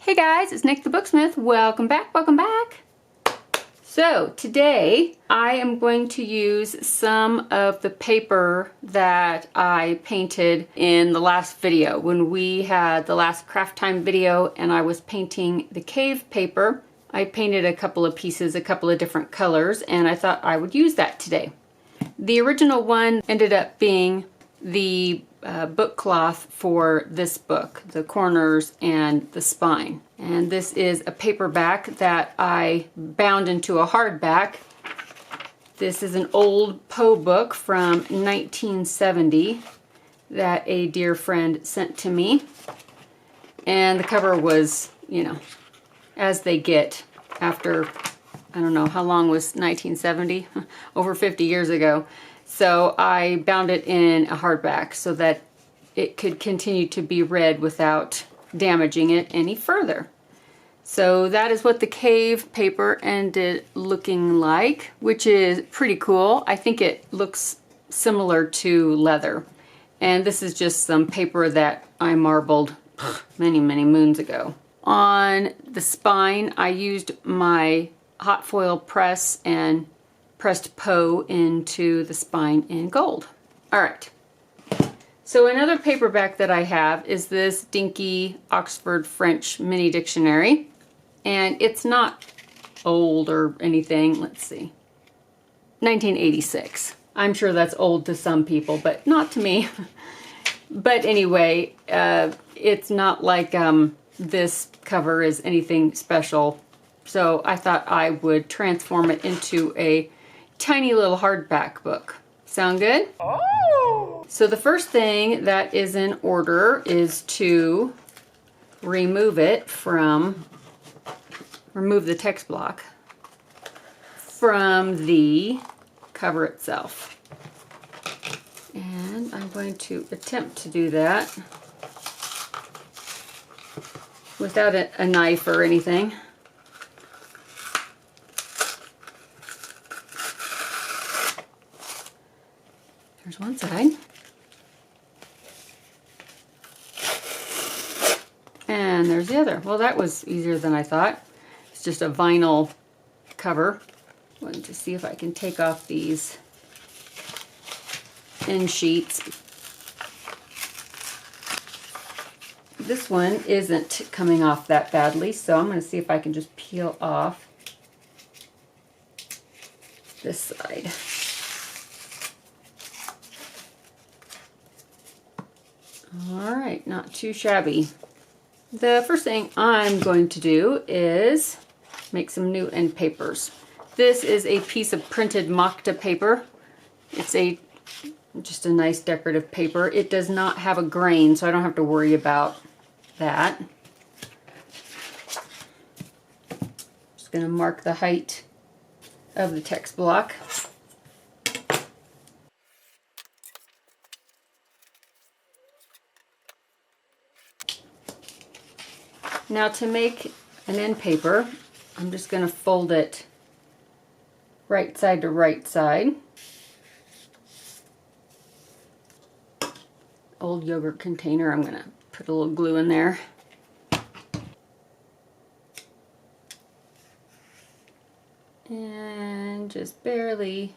Hey guys, it's Nik the Booksmith. Welcome back, welcome back. So today I am going to use some of the paper that I painted in the last video when we had the last craft time video and I was painting the cave paper. I painted a couple of pieces, a couple of different colors, and I thought I would use that today. The original one ended up being the book cloth for this book, the corners and the spine. And this is a paperback that I bound into a hardback. This is an old Poe book from 1970 that a dear friend sent to me. And the cover was, you know, as they get after, I don't know, how long was 1970? Over 50 years ago. So I bound it in a hardback so that it could continue to be read without damaging it any further. So that is what the cave paper ended looking like, which is pretty cool. I think it looks similar to leather. And this is just some paper that I marbled many, many moons ago. On the spine, I used my hot foil press and pressed Poe into the spine in gold. All right. So another paperback that I have is this dinky Oxford French mini dictionary. And it's not old or anything. Let's see. 1986. I'm sure that's old to some people, but not to me. But anyway, it's not like this cover is anything special. So I thought I would transform it into a tiny little hardback book. Sound good? Oh! So the first thing that is in order is to remove the text block from the cover itself. And I'm going to attempt to do that without a knife or anything. There's one side. And there's the other. Well, that was easier than I thought. It's just a vinyl cover. I'm going to see if I can take off these end sheets. This one isn't coming off that badly, so I'm going to see if I can just peel off this side. Alright, not too shabby. The first thing I'm going to do is make some new end papers. This is a piece of printed Makta paper. It's just a nice decorative paper. It does not have a grain, so I don't have to worry about that. Just going to mark the height of the text block. Now to make an end paper, I'm just going to fold it right side to right side. Old yogurt container, I'm going to put a little glue in there. And just barely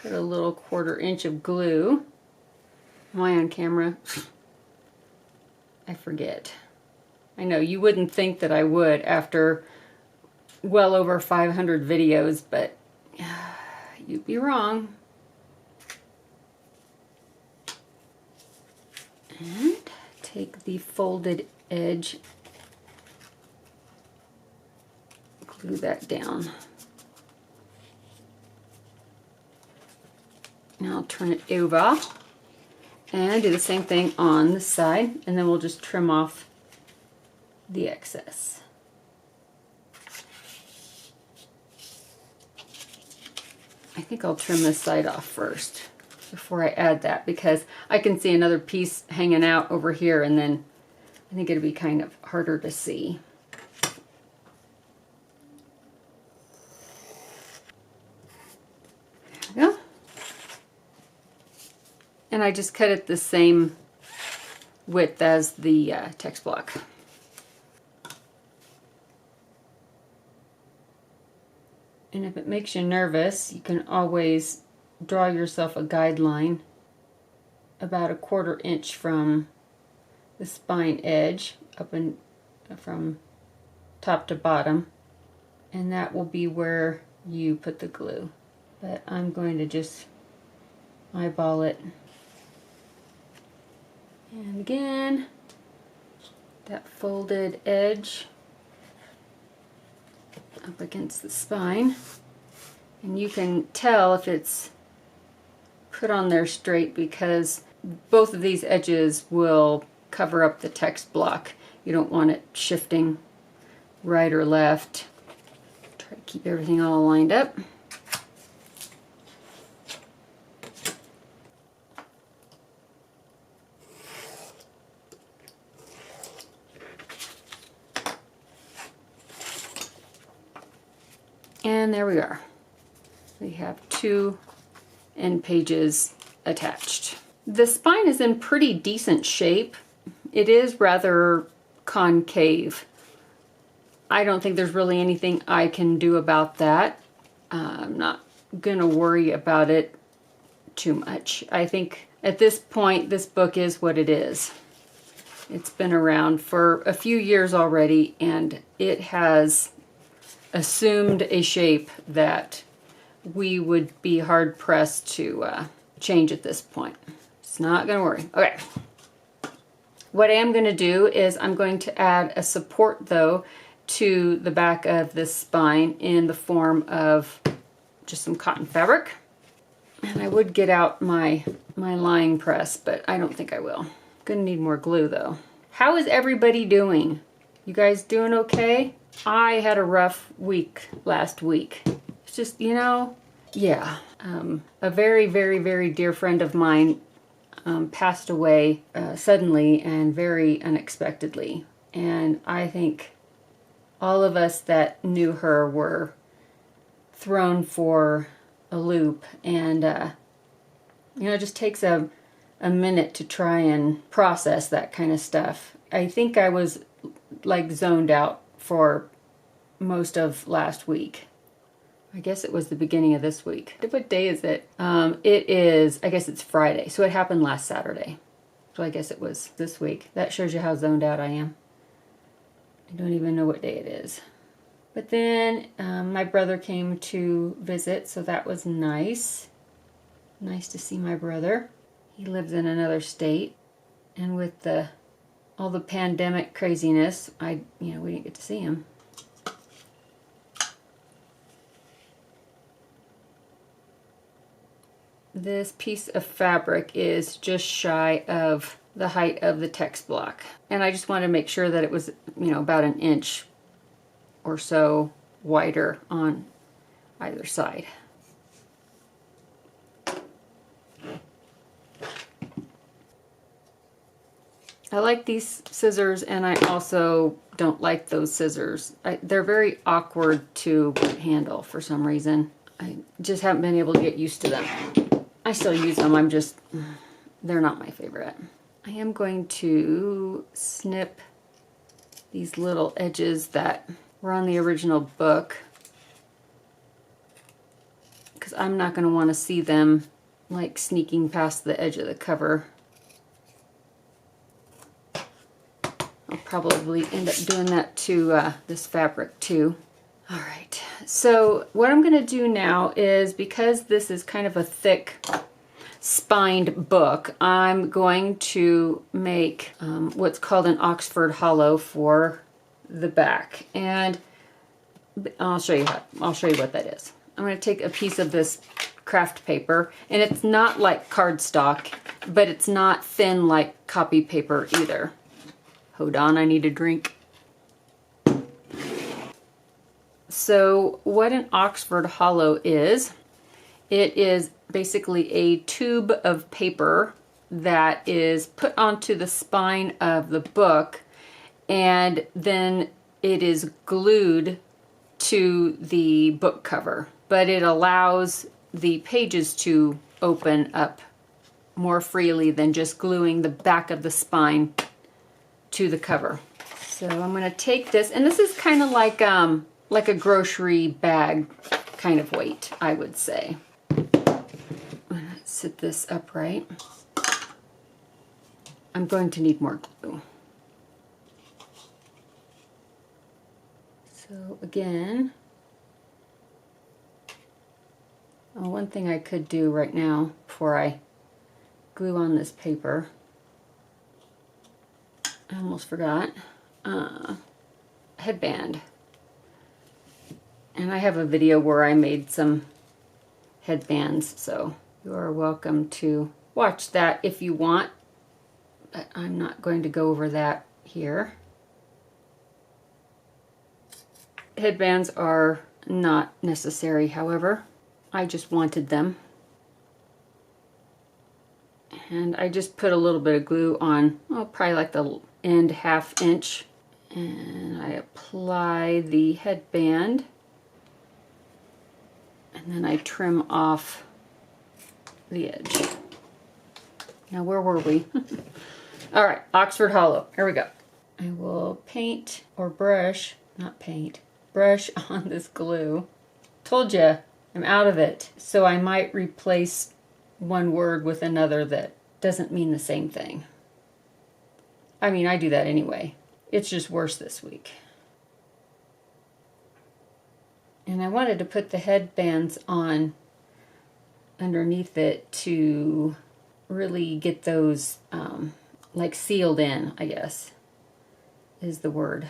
put a little 1/4 inch of glue. Am I on camera? I forget. I know you wouldn't think that I would after well over 500 videos, but you'd be wrong. And take the folded edge, glue that down. Now I'll turn it over and do the same thing on the side, and then we'll just trim off the excess. I think I'll trim this side off first before I add that, because I can see another piece hanging out over here, and then I think it'll be kind of harder to see. There we go. And I just cut it the same width as the text block. And if it makes you nervous, you can always draw yourself a guideline about 1/4 inch from the spine edge up and from top to bottom, and that will be where you put the glue. But I'm going to just eyeball it. And again, that folded edge up against the spine. And you can tell if it's put on there straight because both of these edges will cover up the text block. You don't want it shifting right or left. Try to keep everything all lined up. And there we are. We have 2 end pages attached. The spine is in pretty decent shape. It is rather concave. I don't think there's really anything I can do about that. I'm not gonna worry about it too much. I think at this point, this book is what it is. It's been around for a few years already, and it has assumed a shape that we would be hard pressed to change at this point. It's not gonna worry. Okay. What I am gonna do is I'm going to add a support though to the back of this spine in the form of just some cotton fabric. And I would get out my lying press, but I don't think I will. Gonna need more glue though. How is everybody doing? You guys doing okay? I had a rough week last week. It's just, you know, yeah. A very, very, very dear friend of mine passed away suddenly and very unexpectedly. And I think all of us that knew her were thrown for a loop. And, you know, it just takes a minute to try and process that kind of stuff. I think I was like zoned out for most of last week. I guess it was the beginning of this week. What day is it? It is, I guess it's Friday. So it happened last Saturday. So I guess it was this week. That shows you how zoned out I am. I don't even know what day it is. But then my brother came to visit, so that was nice. Nice to see my brother. He lives in another state. And with all the pandemic craziness, we didn't get to see him. This piece of fabric is just shy of the height of the text block. And I just wanted to make sure that it was, about an inch or so wider on either side. I like these scissors, and I also don't like those scissors. They're very awkward to handle for some reason. I just haven't been able to get used to them. I still use them, they're not my favorite. I am going to snip these little edges that were on the original book, because I'm not going to want to see them like sneaking past the edge of the cover. I'll probably end up doing that to this fabric too. All right, so what I'm gonna do now is, because this is kind of a thick spined book, I'm going to make what's called an Oxford hollow for the back. And I'll show you what that is. I'm gonna take a piece of this craft paper, and it's not like cardstock, but it's not thin like copy paper either. Hold on, I need a drink. So what an Oxford hollow is, it is basically a tube of paper that is put onto the spine of the book, and then it is glued to the book cover. But it allows the pages to open up more freely than just gluing the back of the spine to the cover. So I'm going to take this, and this is kind of like a grocery bag kind of weight, I would say. I'm gonna sit this upright. I'm going to need more glue. So again, one thing I could do right now before I glue on this paper, I almost forgot, headband. And I have a video where I made some headbands, so you are welcome to watch that if you want, but I'm not going to go over that here. Headbands are not necessary, however. I just wanted them. And I just put a little bit of glue on, oh, probably like the end 1/2 inch. And I apply the headband. And then I trim off the edge. Now, where were we? All right, Oxford Hollow. Here we go. I will paint or brush, not paint, brush on this glue. Told you, I'm out of it. So I might replace one word with another that doesn't mean the same thing. I mean, I do that anyway. It's just worse this week. And I wanted to put the headbands on underneath it to really get those like sealed in, I guess, is the word.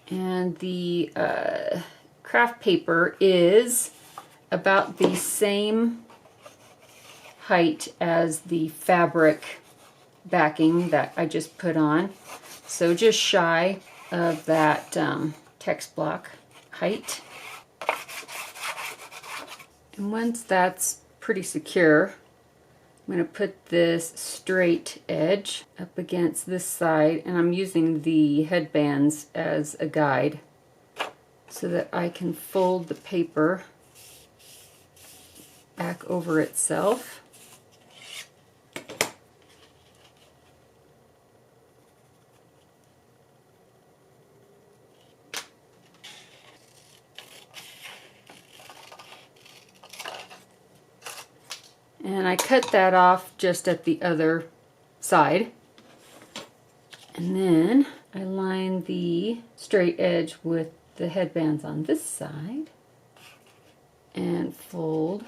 And the craft paper is about the same height as the fabric backing that I just put on. So just shy of that text block height. And once that's pretty secure, I'm going to put this straight edge up against this side, and I'm using the headbands as a guide so that I can fold the paper back over itself. And I cut that off just at the other side. And then I line the straight edge with the headbands on this side and fold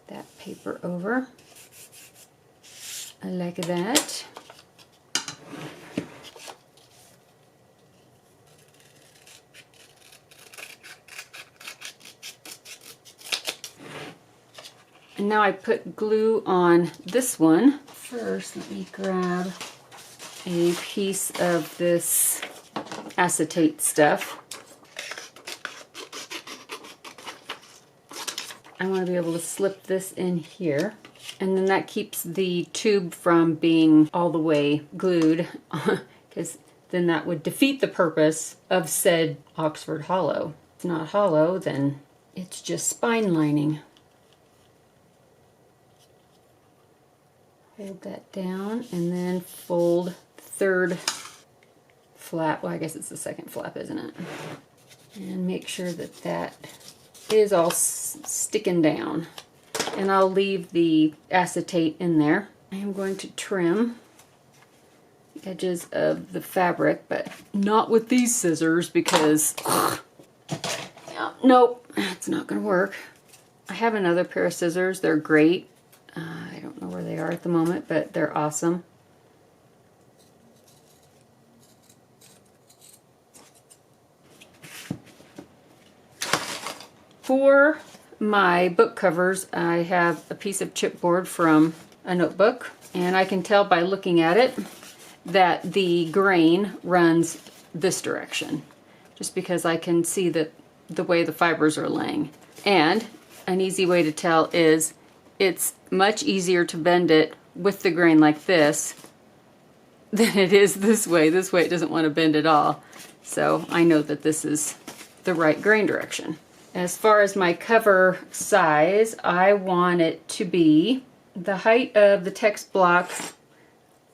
that paper over like that. And now I put glue on this one. First, let me grab a piece of this acetate stuff. I want to be able to slip this in here. And then that keeps the tube from being all the way glued, because then that would defeat the purpose of said Oxford Hollow. If it's not hollow, then it's just spine lining. Hold that down and then fold the third flap. Well, I guess it's the second flap, isn't it? And make sure that that is all sticking down. And I'll leave the acetate in there. I am going to trim the edges of the fabric, but not with these scissors because, nope, it's not going to work. I have another pair of scissors. They're great. I don't know where they are at the moment, but they're awesome. For my book covers, I have a piece of chipboard from a notebook, and I can tell by looking at it that the grain runs this direction, just because I can see that the way the fibers are laying. And an easy way to tell is it's much easier to bend it with the grain like this than it is this way. This way it doesn't want to bend at all. So I know that this is the right grain direction. As far as my cover size, I want it to be the height of the text block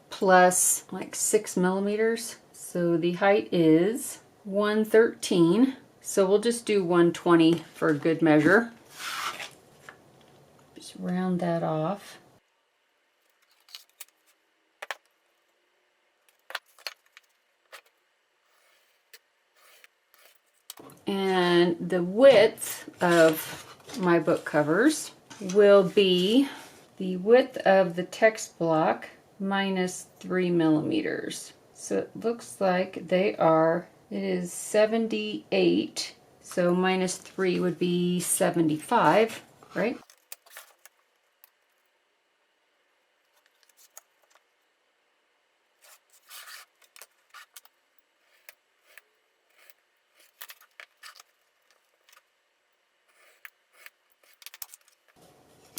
plus like 6 millimeters. So the height is 113. So we'll just do 120 for good measure. Just round that off. And the width of my book covers will be the width of the text block minus 3 millimeters. So it looks like they are, it is 78, so minus 3 would be 75, right?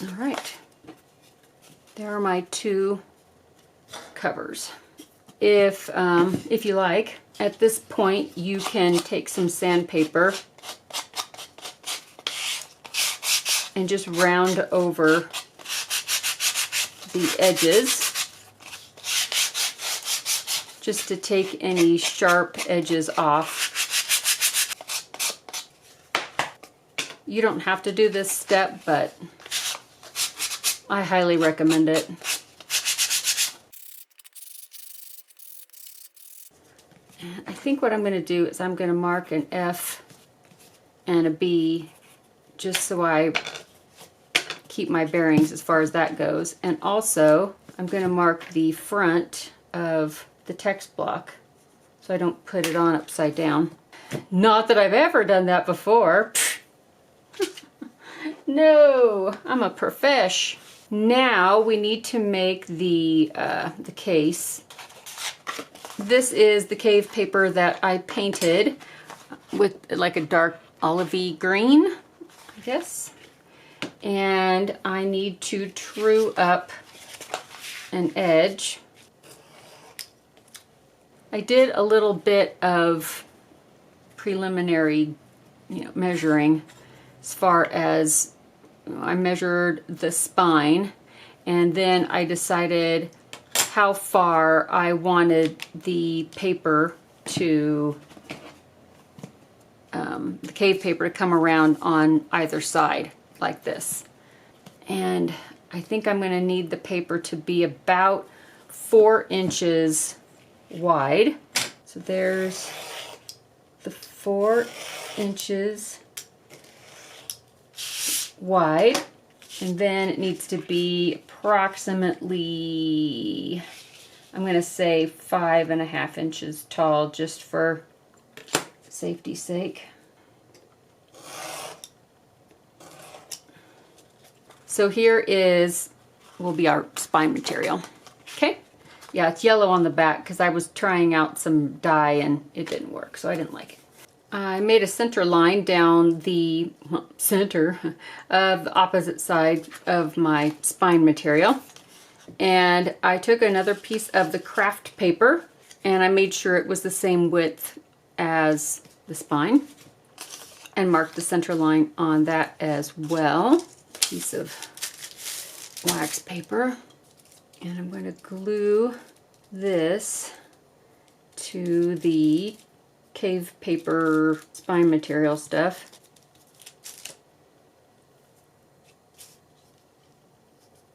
All right, there are my two covers. If you like, at this point you can take some sandpaper and just round over the edges just to take any sharp edges off. You don't have to do this step, but I highly recommend it. And I think what I'm going to do is I'm going to mark an F and a B just so I keep my bearings as far as that goes. And also I'm going to mark the front of the text block so I don't put it on upside down. Not that I've ever done that before. No, I'm a profesh. Now we need to make the case. This is the cave paper that I painted with like a dark olivey green, I guess. And I need to true up an edge. I did a little bit of preliminary, measuring as far as I measured the spine, and then I decided how far I wanted the paper to, the cave paper to come around on either side like this. And I think I'm going to need the paper to be about 4 inches wide. So there's the 4 inches wide, and then it needs to be approximately, I'm going to say 5.5 inches tall just for safety's sake. So here will be our spine material. Okay? Yeah, it's yellow on the back because I was trying out some dye and it didn't work, so I didn't like it. I made a center line down the center of the opposite side of my spine material. And I took another piece of the craft paper and I made sure it was the same width as the spine and marked the center line on that as well. Piece of wax paper. And I'm going to glue this to the cave paper spine material stuff.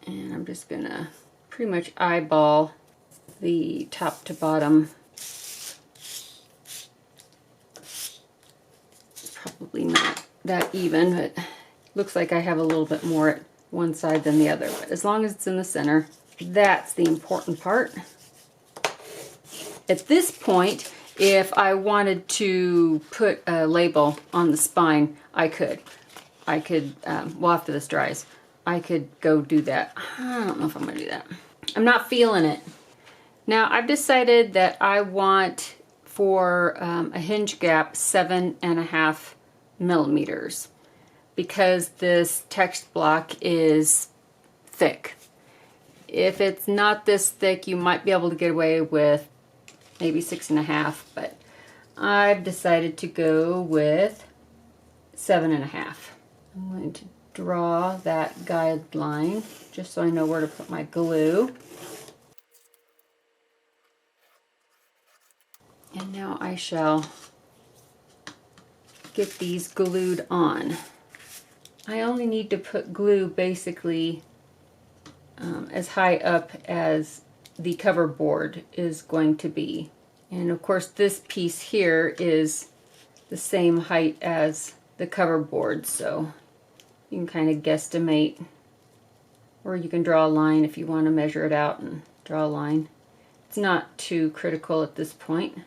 And I'm just gonna pretty much eyeball the top to bottom. Probably not that even, but looks like I have a little bit more at one side than the other. But as long as it's in the center, that's the important part. At this point, if I wanted to put a label on the spine, I could. Well, after this dries, I could go do that. I don't know if I'm going to do that. I'm not feeling it. Now, I've decided that I want for a hinge gap 7.5 millimeters because this text block is thick. If it's not this thick, you might be able to get away with maybe 6.5, but I've decided to go with 7.5. I'm going to draw that guideline just so I know where to put my glue. And now I shall get these glued on. I only need to put glue basically as high up as the cover board is going to be. And of course this piece here is the same height as the cover board, so you can kind of guesstimate, or you can draw a line if you want to measure it out and draw a line. It's not too critical at this point.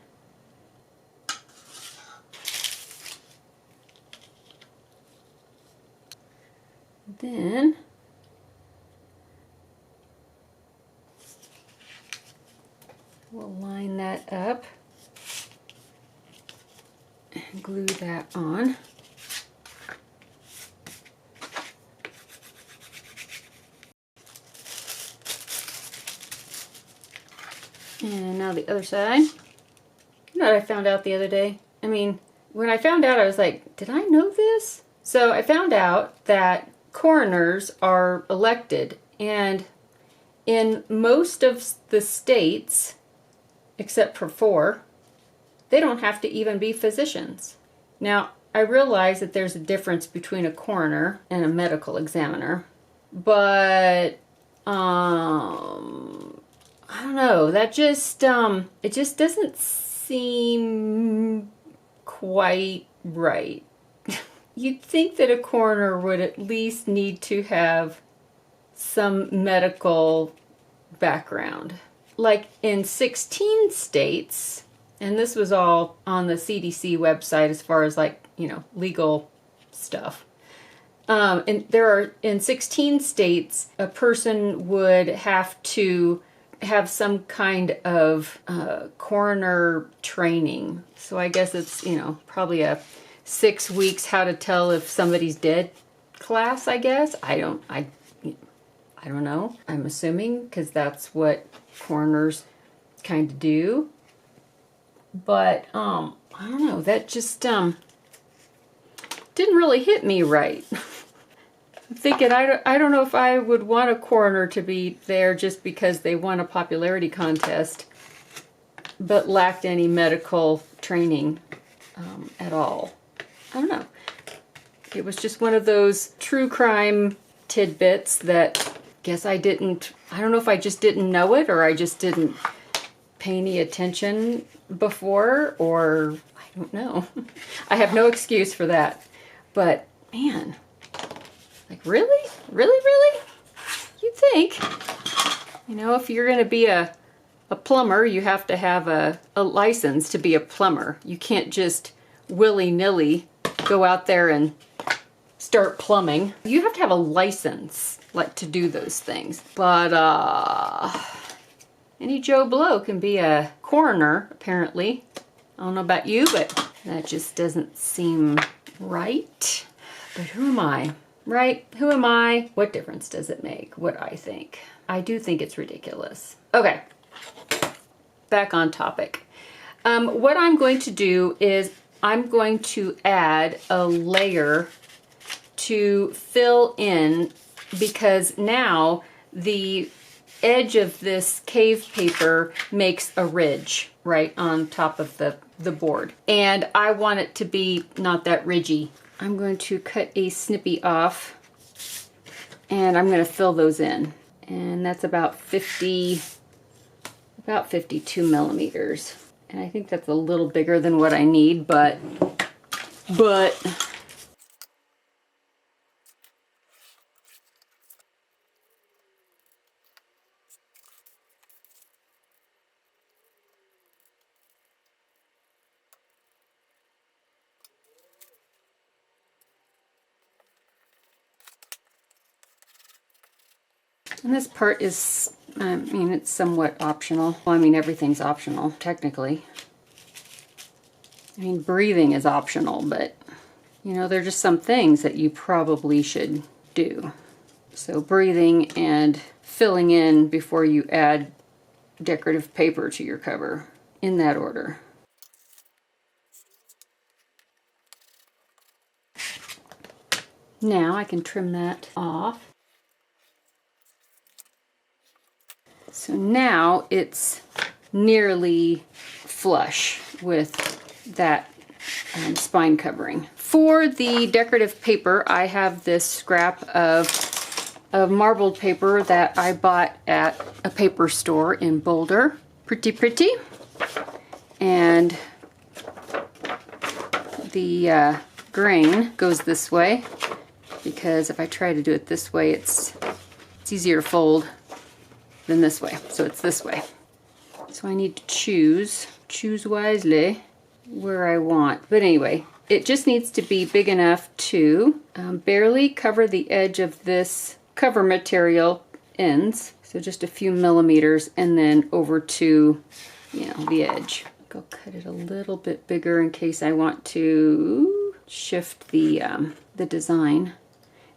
Then we'll line that up and glue that on. And now the other side. You know what I found out the other day? I mean, when I found out, I was like, did I know this? So I found out that coroners are elected, and in most of the states, except for 4, they don't have to even be physicians. Now, I realize that there's a difference between a coroner and a medical examiner, but I don't know, that just, it just doesn't seem quite right. You'd think that a coroner would at least need to have some medical background. Like in 16 states, and this was all on the CDC website as far as like, you know, legal stuff. And there are, in 16 states, a person would have to have some kind of coroner training. So I guess it's, you know, probably a 6 weeks how to tell if somebody's dead class, I guess. I don't know. I'm assuming, because that's what coroners kind of do. But I don't know, that just didn't really hit me right. I'm thinking, I don't know if I would want a coroner to be there just because they won a popularity contest but lacked any medical training at all. I don't know. It was just one of those true crime tidbits that guess I don't know if I just didn't know it, or I just didn't pay any attention before, or I don't know. I have no excuse for that. But man, like really? Really, really? You'd think, you know, if you're going to be a plumber, you have to have a license to be a plumber. You can't just willy-nilly go out there and start plumbing. You have to have a license, like, to do those things. But any Joe Blow can be a coroner, apparently. I don't know about you, but that just doesn't seem right. But who am I? Right? Who am I? What difference does it make what I think? I do think it's ridiculous. Okay, back on topic. What I'm going to do is I'm going to add a layer to fill in, because now the edge of this cave paper makes a ridge right on top of the board. And I want it to be not that ridgy. I'm going to cut a snippy off and I'm going to fill those in. And that's about 52 millimeters. And I think that's a little bigger than what I need, but and this part is, I mean, it's somewhat optional. Well, I mean, everything's optional, technically. I mean, breathing is optional, but, you know, there are just some things that you probably should do. So breathing and filling in before you add decorative paper to your cover, in that order. Now I can trim that off. So now it's nearly flush with that spine covering. For the decorative paper, I have this scrap of marbled paper that I bought at a paper store in Boulder. Pretty pretty. And the grain goes this way, because if I try to do it this way, it's easier to fold than this way. So it's this way. So I need to choose wisely where I want. But anyway, it just needs to be big enough to barely cover the edge of this cover material ends. So just a few millimeters, and then over to, you know, the edge. I'll cut it a little bit bigger in case I want to shift the design.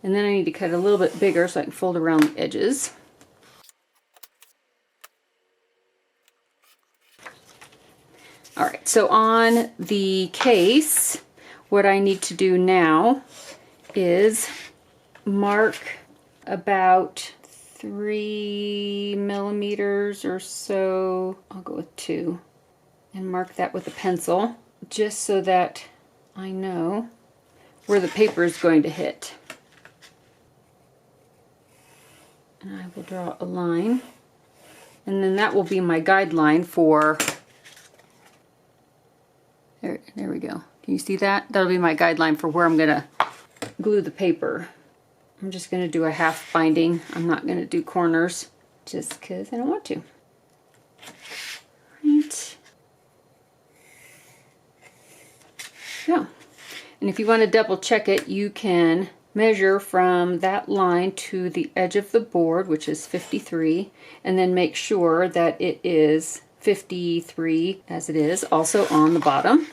And then I need to cut it a little bit bigger so I can fold around the edges. All right, so on the case, what I need to do now is mark about 3 millimeters or so. I'll go with 2 and mark that with a pencil, just so that I know where the paper is going to hit. And I will draw a line, and then that will be my guideline for, there we go. Can you see that? That'll be my guideline for where I'm gonna glue the paper. I'm just gonna do a half binding. I'm not gonna do corners just because I don't want to. Right. Yeah. And if you want to double check it, you can measure from that line to the edge of the board, which is 53, and then make sure that it is 53 as it is also on the bottom.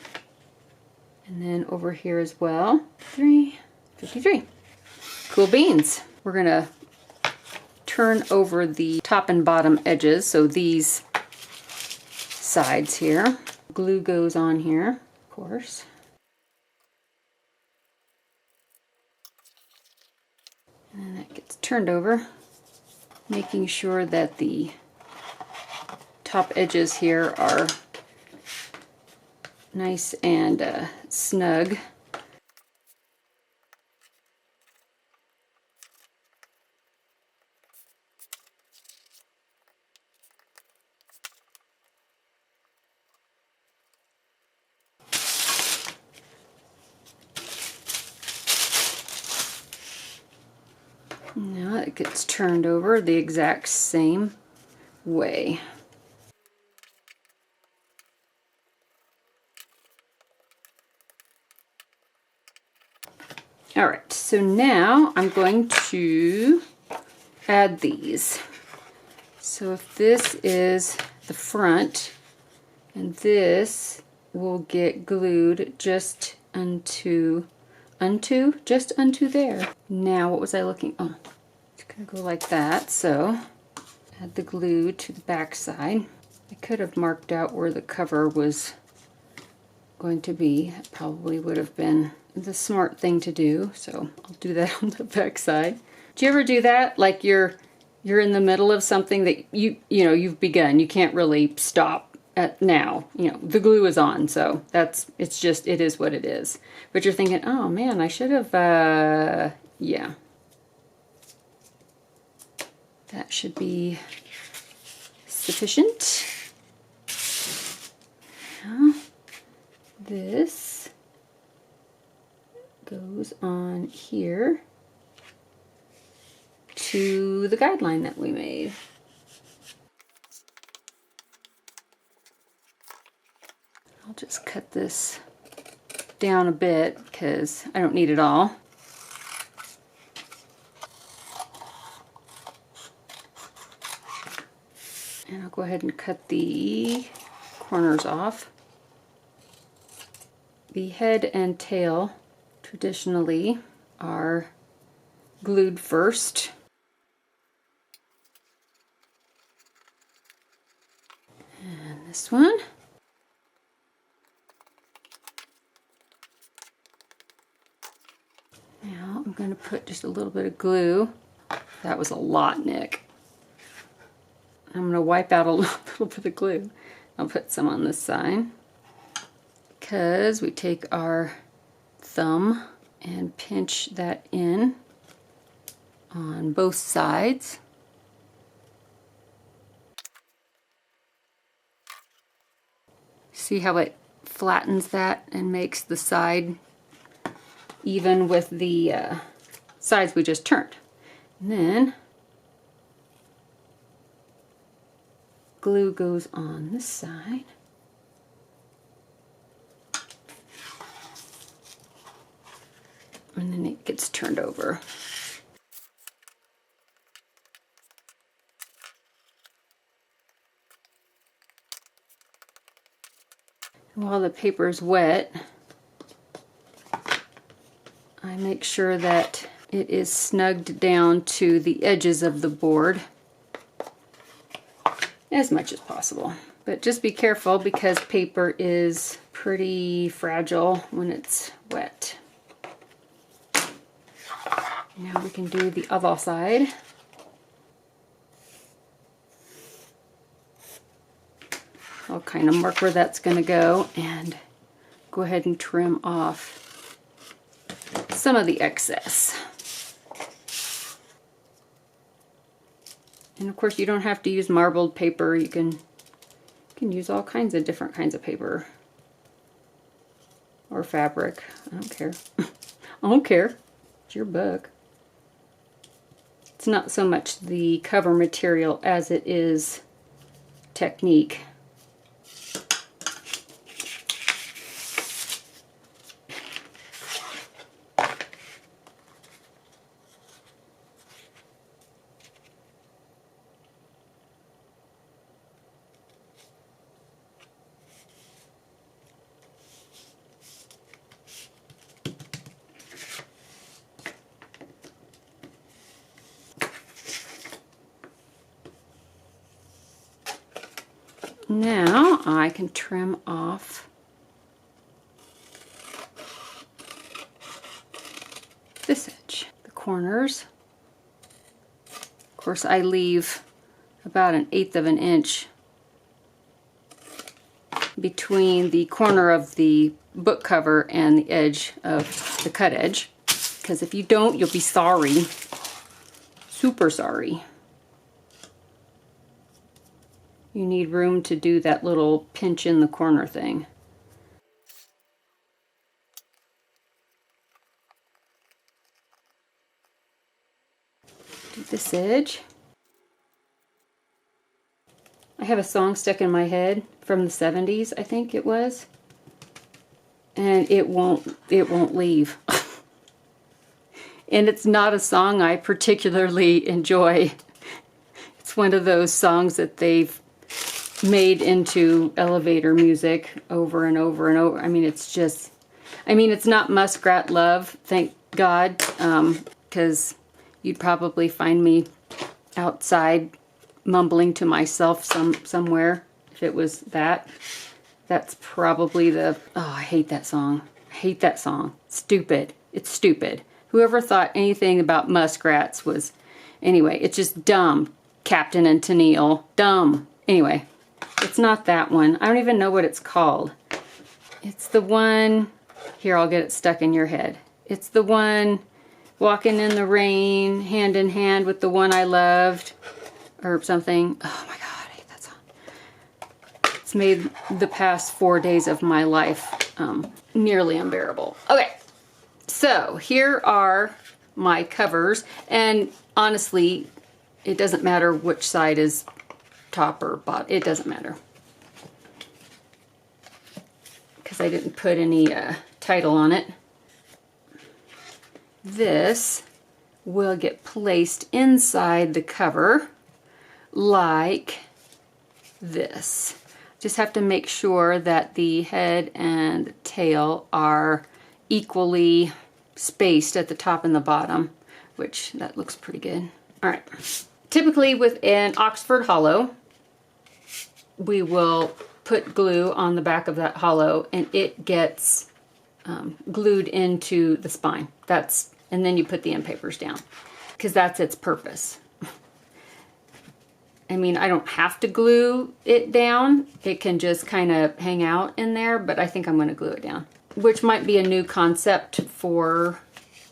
And then over here as well, 53. Cool beans. We're gonna turn over the top and bottom edges, so these sides here. Glue goes on here, of course. And then that gets turned over, making sure that the top edges here are nice and snug. Now it gets turned over the exact same way. All right, so now I'm going to add these. So if this is the front, and this will get glued just unto there. Now, what was I looking? Oh, it's gonna go like that. So add the glue to the back side. I could have marked out where the cover was going to be. That probably would have been the smart thing to do. So I'll do that on the back side. Do you ever do that? Like you're in the middle of something that you've begun. You can't really stop at now. You know, the glue is on, so it is what it is. But you're thinking, oh man, I should have, yeah. That should be sufficient. Now, this goes on here to the guideline that we made. I'll just cut this down a bit because I don't need it all. And I'll go ahead and cut the corners off. The head and tail traditionally are glued first. And this one. Now I'm going to put just a little bit of glue. That was a lot, Nick. I'm going to wipe out a little bit of glue. I'll put some on this side because we take our thumb and pinch that in on both sides. See how it flattens that and makes the side even with the sides we just turned. And then glue goes on this side. And then it gets turned over. While the paper is wet, I make sure that it is snugged down to the edges of the board as much as possible. But just be careful because paper is pretty fragile when it's wet. Now we can do the other side. I'll kind of mark where that's going to go and go ahead and trim off some of the excess. And of course you don't have to use marbled paper. You can use all kinds of different kinds of paper or fabric. I don't care. I don't care. It's your book. It's not so much the cover material as it is technique. Now I can trim off this edge, the corners. Of course I leave about 1/8 of an inch between the corner of the book cover and the edge of the cut edge, because if you don't, you'll be sorry. Super sorry. You need room to do that little pinch in the corner thing. Do this edge. I have a song stuck in my head from the 70s, I think it was. And it won't leave. And it's not a song I particularly enjoy. It's one of those songs that they've made into elevator music over and over and over. I mean, it's just, I mean, it's not Muskrat Love, thank God, because you'd probably find me outside mumbling to myself somewhere if it was that. That's probably the, oh, I hate that song. I hate that song. Stupid. It's stupid. Whoever thought anything about muskrats was, anyway, it's just dumb. Captain and Tennille. Dumb. Anyway. It's not that one. I don't even know what it's called. It's the one, here, I'll get it stuck in your head. It's the one, walking in the rain, hand in hand with the one I loved, or something. Oh my God, I hate that song. It's made the past 4 days of my life nearly unbearable. Okay, so here are my covers, and honestly, it doesn't matter which side is top or bottom, it doesn't matter, because I didn't put any title on it. This will get placed inside the cover like this. Just have to make sure that the head and tail are equally spaced at the top and the bottom, which that looks pretty good. All right. Typically with an Oxford hollow, we will put glue on the back of that hollow and it gets glued into the spine. That's and then you put the end papers down, because that's its purpose. I mean, I don't have to glue it down. It can just kind of hang out in there, but I think I'm going to glue it down, which might be a new concept for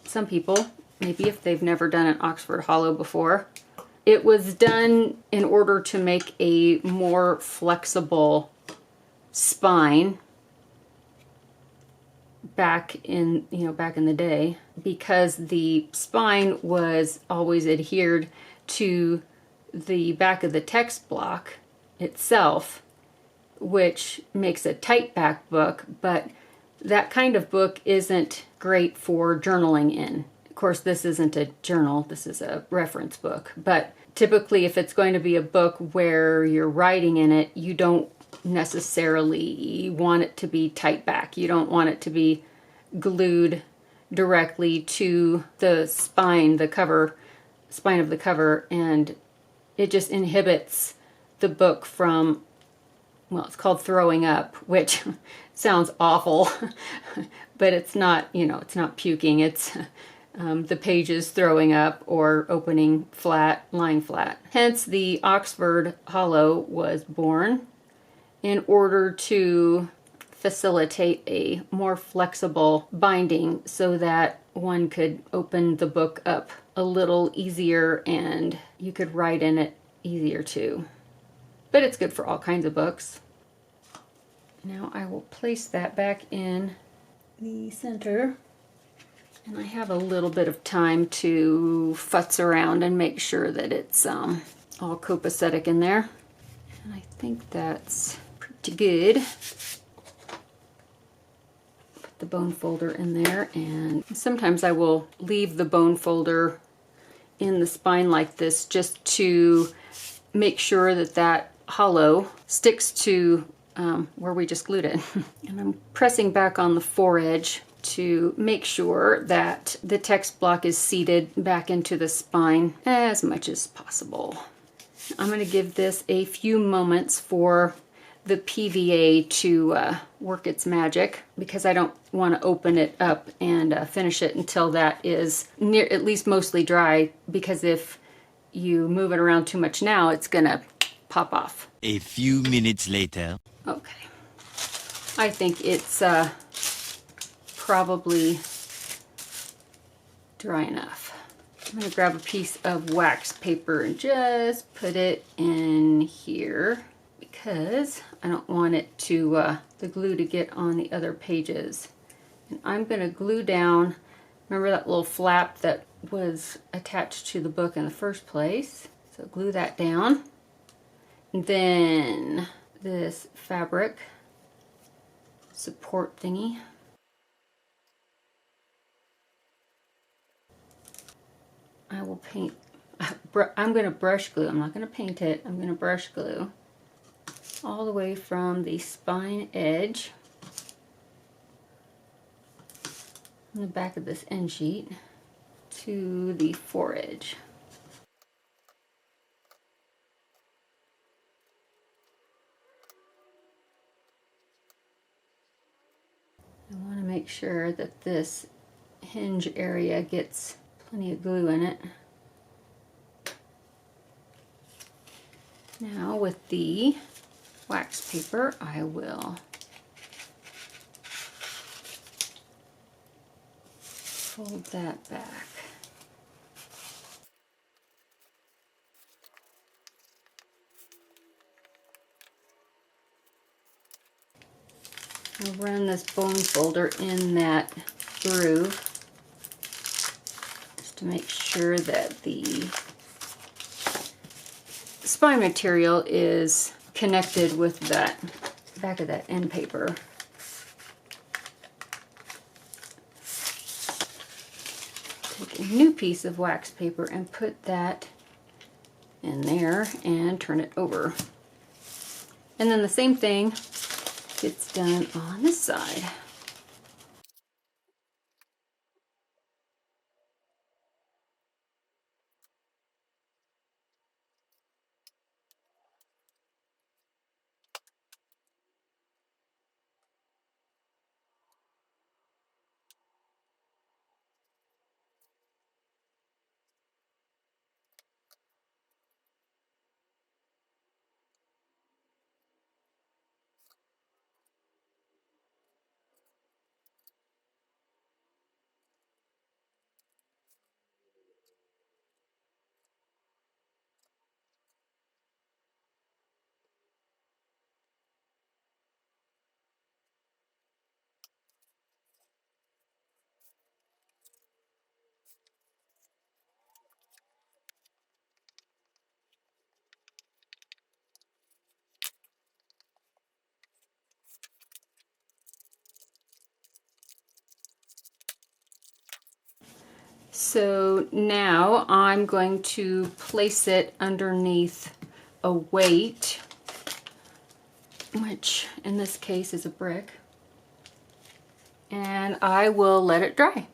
some people, maybe if they've never done an Oxford Hollow before. It was done in order to make a more flexible spine back in the day, because the spine was always adhered to the back of the text block itself, which makes a tight back book, but that kind of book isn't great for journaling in. Of course, this isn't a journal, this is a reference book, but typically if it's going to be a book where you're writing in it, you don't necessarily want it to be tight back. You don't want it to be glued directly to the spine of the cover, and it just inhibits the book from, well, it's called throwing up, which sounds awful, but it's not, it's not puking. It's the pages throwing up or opening flat, lying flat. Hence, the Oxford Hollow was born in order to facilitate a more flexible binding so that one could open the book up a little easier and you could write in it easier too. But it's good for all kinds of books. Now I will place that back in the center, and I have a little bit of time to futz around and make sure that it's all copacetic in there. And I think that's pretty good. Put the bone folder in there, and sometimes I will leave the bone folder in the spine like this just to make sure that that hollow sticks to where we just glued it. And I'm pressing back on the foredge to make sure that the text block is seated back into the spine as much as possible. I'm going to give this a few moments for the PVA to work its magic, because I don't want to open it up and finish it until that is near, at least mostly dry, because if you move it around too much now, it's gonna pop off. A few minutes later. Okay. I think it's probably dry enough. I'm gonna grab a piece of wax paper and just put it in here, because I don't want it to, the glue to get on the other pages. And I'm gonna glue down, remember that little flap that was attached to the book in the first place? So glue that down. And then this fabric support thingy. I will paint, I'm gonna brush glue, I'm not gonna paint it, I'm gonna brush glue all the way from the spine edge on the back of this end sheet to the foredge. I want to make sure that this hinge area gets plenty of glue in it. Now with the wax paper, I will fold that back. I'll run this bone folder in that groove just to make sure that the spine material is connected with that back of that end paper. Take a new piece of wax paper and put that in there and turn it over. And then the same thing gets done on this side. So now I'm going to place it underneath a weight, which in this case is a brick, and I will let it dry.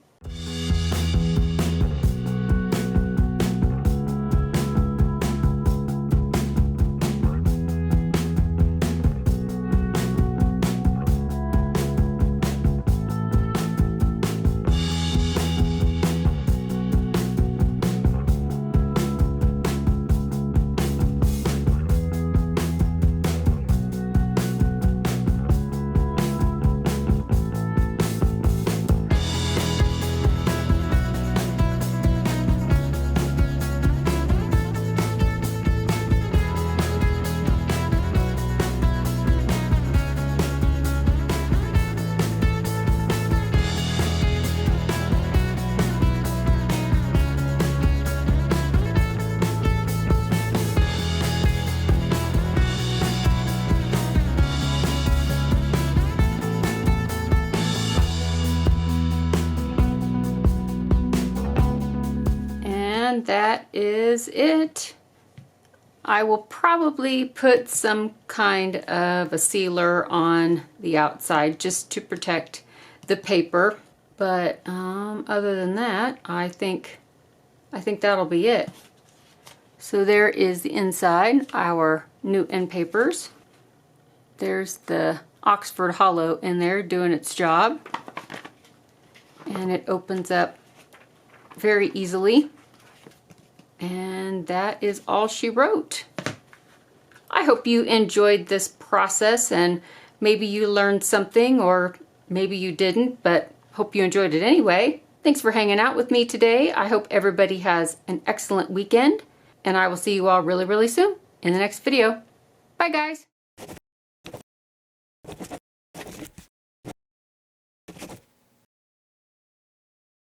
And that is it. I will probably put some kind of a sealer on the outside just to protect the paper, but other than that, I think that'll be it. So there is the inside, our new end papers. There's the Oxford Hollow in there doing its job, and it opens up very easily. And that is all she wrote. I hope you enjoyed this process, and maybe you learned something, or maybe you didn't, but hope you enjoyed it anyway. Thanks for hanging out with me today. I hope everybody has an excellent weekend, and I will see you all really, really soon in the next video. Bye, guys.